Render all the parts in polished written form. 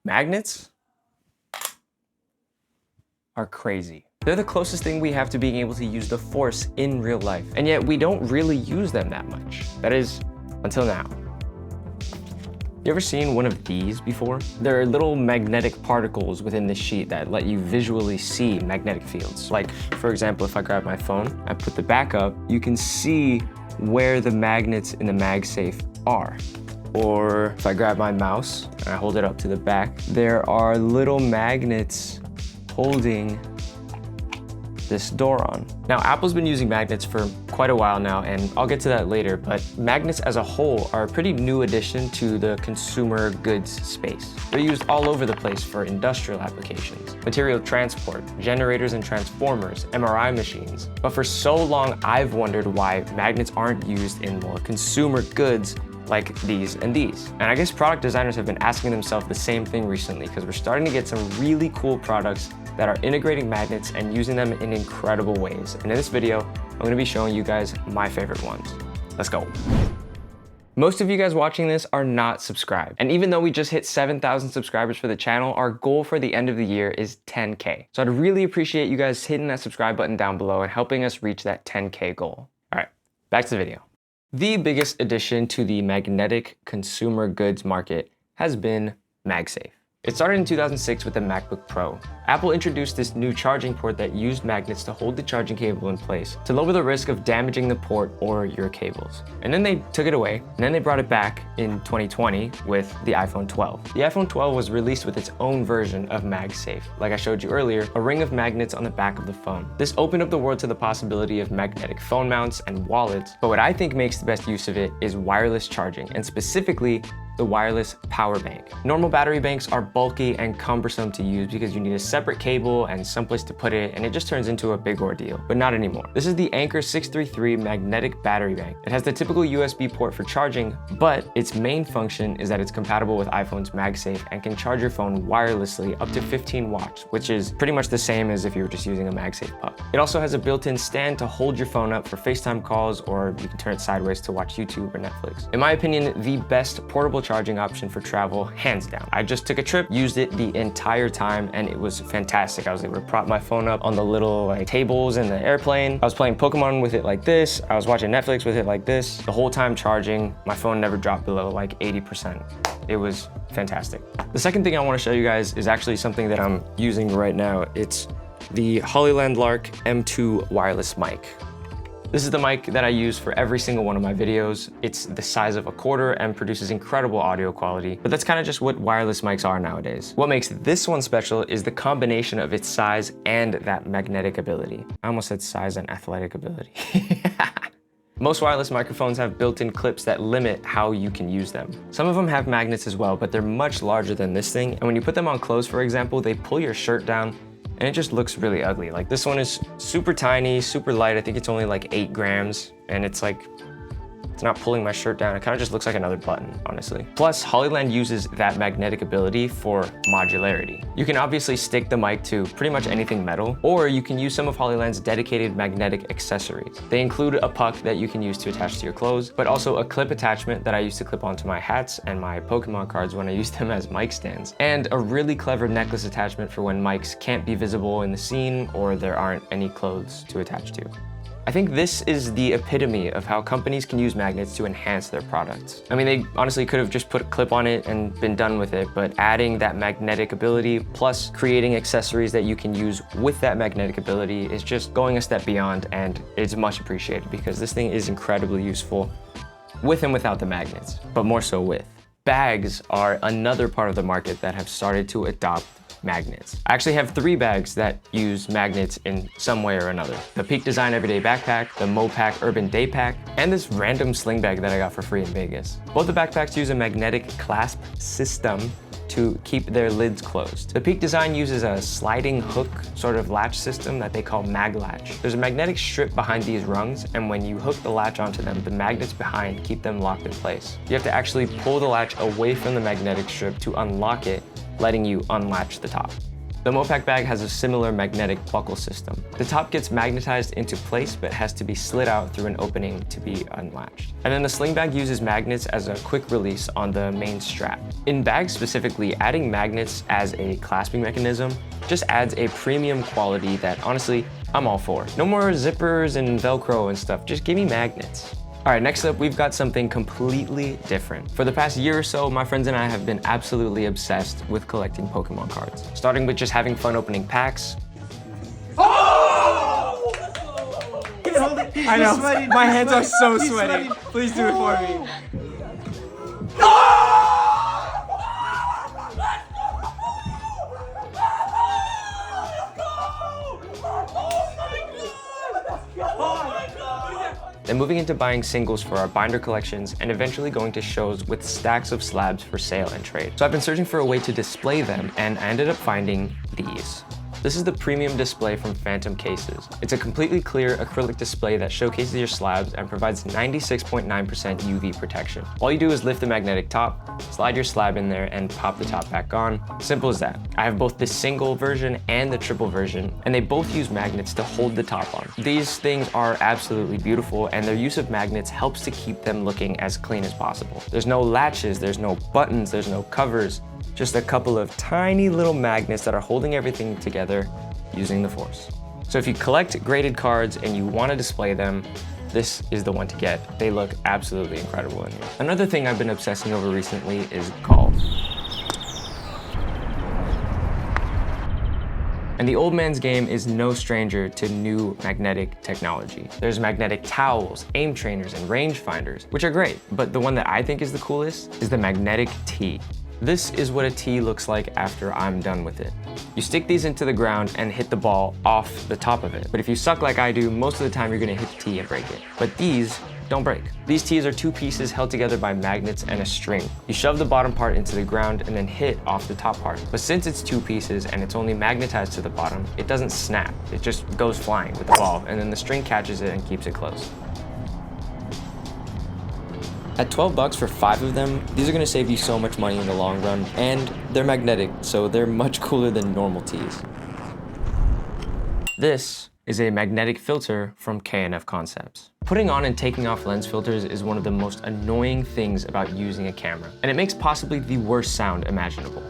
Magnets are crazy. They're the closest thing we have to being able to use the force in real life, and yet we don't really use them that much. That is, until now. You ever seen one of these before? There are little magnetic particles within the sheet that let you visually see magnetic fields. Like, for example, if I grab my phone, I put the back up, you can see where the magnets in the MagSafe are. Or if I grab my mouse and I hold it up to the back, there are little magnets holding this door on. Now, Apple's been using magnets for quite a while now, and I'll get to that later, but magnets as a whole are a pretty new addition to the consumer goods space. They're used all over the place for industrial applications, material transport, generators and transformers, MRI machines. But for so long, I've wondered why magnets aren't used in more consumer goods like these and these. And I guess product designers have been asking themselves the same thing recently, because we're starting to get some really cool products that are integrating magnets and using them in incredible ways. And in this video, I'm gonna be showing you guys my favorite ones. Let's go. Most of you guys watching this are not subscribed. And even though we just hit 7,000 subscribers for the channel, our goal for the end of the year is 10K. So I'd really appreciate you guys hitting that subscribe button down below and helping us reach that 10K goal. All right, back to the video. The biggest addition to the magnetic consumer goods market has been MagSafe. It started in 2006 with the MacBook Pro. Apple introduced this new charging port that used magnets to hold the charging cable in place to lower the risk of damaging the port or your cables. And then they took it away, and then they brought it back in 2020 with the iPhone 12. The iPhone 12 was released with its own version of MagSafe. Like I showed you earlier, a ring of magnets on the back of the phone. This opened up the world to the possibility of magnetic phone mounts and wallets, but what I think makes the best use of it is wireless charging, and specifically the wireless power bank. Normal battery banks are bulky and cumbersome to use because you need a separate cable and someplace to put it, and it just turns into a big ordeal, but not anymore. This is the Anker 633 magnetic battery bank. It has the typical USB port for charging, but its main function is that it's compatible with iPhone's MagSafe and can charge your phone wirelessly up to 15 watts, which is pretty much the same as if you were just using a MagSafe puck. It also has a built-in stand to hold your phone up for FaceTime calls, or you can turn it sideways to watch YouTube or Netflix. In my opinion, the best portable charging option for travel, hands down. I just took a trip, used it the entire time, and it was fantastic. I was able to prop my phone up on the little tables in the airplane. I was playing Pokémon with it like this. I was watching Netflix with it like this. The whole time charging, my phone never dropped below like 80%. It was fantastic. The second thing I want to show you guys is actually something that I'm using right now. It's the Hollyland Lark M2 wireless mic. This is the mic that I use for every single one of my videos. It's the size of a quarter and produces incredible audio quality, but that's kind of just what wireless mics are nowadays. What makes this one special is the combination of its size and that magnetic ability. I almost said size and athletic ability. Most wireless microphones have built-in clips that limit how you can use them. Some of them have magnets as well, but they're much larger than this thing. And when you put them on clothes, for example, they pull your shirt down, and it just looks really ugly. Like, this one is super tiny, super light. I think it's only like 8 grams, and it's like, it's not pulling my shirt down. It kind of just looks like another button, honestly. Plus, Hollyland uses that magnetic ability for modularity. You can obviously stick the mic to pretty much anything metal, or you can use some of Hollyland's dedicated magnetic accessories. They include a puck that you can use to attach to your clothes, but also a clip attachment that I use to clip onto my hats and my Pokémon cards when I use them as mic stands, and a really clever necklace attachment for when mics can't be visible in the scene or there aren't any clothes to attach to. I think this is the epitome of how companies can use magnets to enhance their products. I mean, they honestly could have just put a clip on it and been done with it, but adding that magnetic ability plus creating accessories that you can use with that magnetic ability is just going a step beyond, and it's much appreciated because this thing is incredibly useful with and without the magnets, but more so with. Bags are another part of the market that have started to adopt magnets. I actually have 3 bags that use magnets in some way or another. The Peak Design Everyday Backpack, the Mopac Urban Day Pack, and this random sling bag that I got for free in Vegas. Both the backpacks use a magnetic clasp system to keep their lids closed. The Peak Design uses a sliding hook sort of latch system that they call mag latch. There's a magnetic strip behind these rungs, and when you hook the latch onto them, the magnets behind keep them locked in place. You have to actually pull the latch away from the magnetic strip to unlock it, letting you unlatch the top. The Mopac bag has a similar magnetic buckle system. The top gets magnetized into place but has to be slid out through an opening to be unlatched. And then the sling bag uses magnets as a quick release on the main strap. In bags specifically, adding magnets as a clasping mechanism just adds a premium quality that honestly, I'm all for. No more zippers and Velcro and stuff, just give me magnets. All right, next up, we've got something completely different. For the past year or so, my friends and I have been absolutely obsessed with collecting Pokemon cards. Starting with just having fun opening packs. Oh! I know, my hands are so sweaty. Please do it for me. Then moving into buying singles for our binder collections and eventually going to shows with stacks of slabs for sale and trade. So I've been searching for a way to display them and I ended up finding these. This is the premium display from Phantom Cases. It's a completely clear acrylic display that showcases your slabs and provides 96.9% UV protection. All you do is lift the magnetic top, slide your slab in there, and pop the top back on. Simple as that. I have both the single version and the triple version, and they both use magnets to hold the top on. These things are absolutely beautiful, and their use of magnets helps to keep them looking as clean as possible. There's no latches, there's no buttons, there's no covers. Just a couple of tiny little magnets that are holding everything together using the force. So if you collect graded cards and you want to display them, this is the one to get. They look absolutely incredible in here. Another thing I've been obsessing over recently is golf. And the old man's game is no stranger to new magnetic technology. There's magnetic towels, aim trainers, and rangefinders, which are great, but the one that I think is the coolest is the magnetic tee. This is what a tee looks like after I'm done with it. You stick these into the ground and hit the ball off the top of it. But if you suck like I do, most of the time you're gonna hit the tee and break it. But these don't break. These tees are two pieces held together by magnets and a string. You shove the bottom part into the ground and then hit off the top part. But since it's two pieces and it's only magnetized to the bottom, it doesn't snap. It just goes flying with the ball, and then the string catches it and keeps it close. At 12 bucks for 5 of them, these are gonna save you so much money in the long run, and they're magnetic, so they're much cooler than normal tees. This is a magnetic filter from K&F Concepts. Putting on and taking off lens filters is one of the most annoying things about using a camera, and it makes possibly the worst sound imaginable.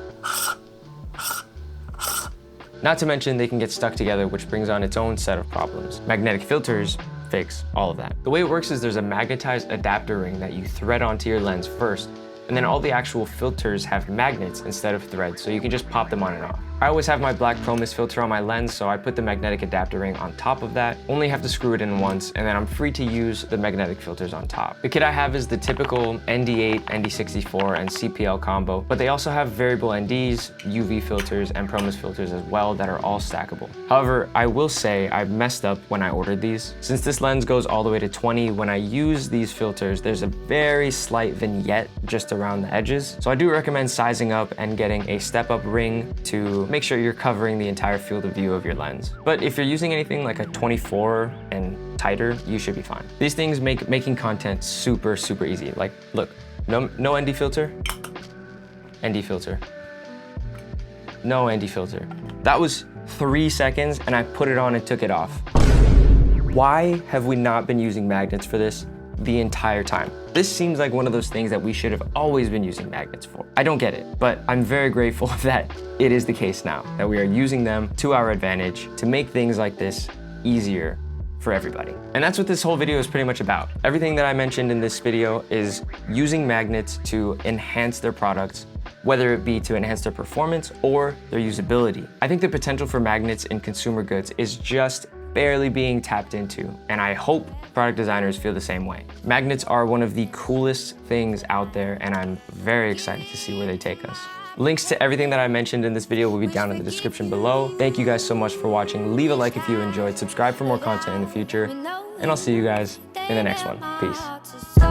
Not to mention they can get stuck together, which brings on its own set of problems. Magnetic filters fix all of that. The way it works is there's a magnetized adapter ring that you thread onto your lens first, and then all the actual filters have magnets instead of threads, so you can just pop them on and off. I always have my black Pro-Mist filter on my lens, so I put the magnetic adapter ring on top of that. Only have to screw it in once, and then I'm free to use the magnetic filters on top. The kit I have is the typical ND8, ND64, and CPL combo, but they also have variable NDs, UV filters, and Pro-Mist filters as well that are all stackable. However, I will say I messed up when I ordered these. Since this lens goes all the way to 20, when I use these filters, there's a very slight vignette just around the edges. So I do recommend sizing up and getting a step-up ring to make sure you're covering the entire field of view of your lens. But if you're using anything like a 24 and tighter, you should be fine. These things make making content super, super easy. Like, look, no ND filter, ND filter, no ND filter. That was 3 seconds and I put it on and took it off. Why have we not been using magnets for this the entire time? This seems like one of those things that we should have always been using magnets for. I don't get it, but I'm very grateful that it is the case now, that we are using them to our advantage to make things like this easier for everybody. And that's what this whole video is pretty much about. Everything that I mentioned in this video is using magnets to enhance their products, whether it be to enhance their performance or their usability. I think the potential for magnets in consumer goods is just barely being tapped into, and I hope product designers feel the same way. Magnets are one of the coolest things out there, and I'm very excited to see where they take us. Links to everything that I mentioned in this video will be down in the description below. Thank you guys so much for watching. Leave a like if you enjoyed, subscribe for more content in the future, and I'll see you guys in the next one. Peace.